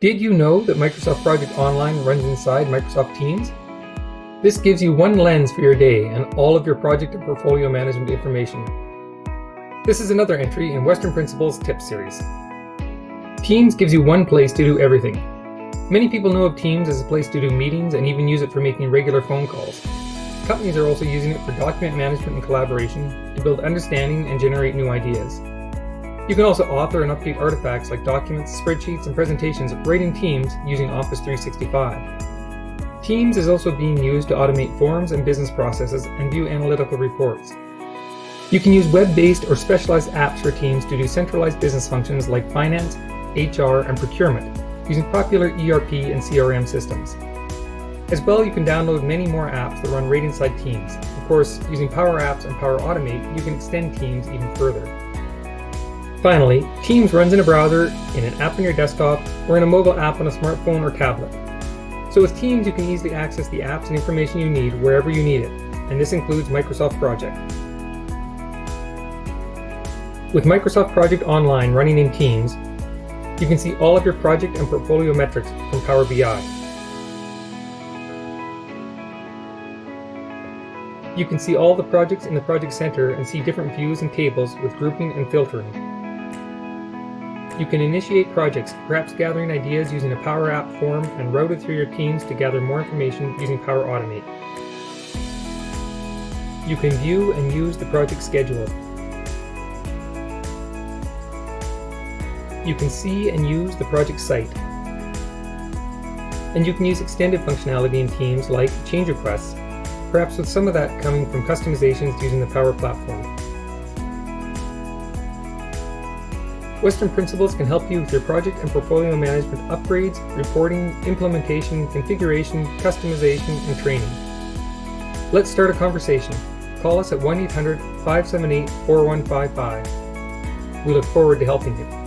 Did you know that Microsoft Project Online runs inside Microsoft Teams? This gives you one lens for your day and all of your project and portfolio management information. This is another entry in Western Principles Tips series. Teams gives you one place to do everything. Many people know of Teams as a place to do meetings and even use it for making regular phone calls. Companies are also using it for document management and collaboration, to build understanding and generate new ideas. You can also author and update artifacts like documents, spreadsheets, and presentations right in Teams using Office 365. Teams is also being used to automate forms and business processes and view analytical reports. You can use web-based or specialized apps for Teams to do centralized business functions like finance, HR, and procurement, using popular ERP and CRM systems. As well, you can download many more apps that run right inside Teams. Of course, using Power Apps and Power Automate, you can extend Teams even further. Finally, Teams runs in a browser, in an app on your desktop, or in a mobile app on a smartphone or tablet. So with Teams, you can easily access the apps and information you need wherever you need it, and this includes Microsoft Project. With Microsoft Project Online running in Teams, you can see all of your project and portfolio metrics from Power BI. You can see all the projects in the Project Center and see different views and tables with grouping and filtering. You can initiate projects, perhaps gathering ideas using a Power App form and route it through your Teams to gather more information using Power Automate. You can view and use the project schedule. You can see and use the project site. And you can use extended functionality in Teams like change requests, perhaps with some of that coming from customizations using the Power Platform. Western Principles can help you with your project and portfolio management upgrades, reporting, implementation, configuration, customization, and training. Let's start a conversation. Call us at 1-800-578-4155. We look forward to helping you.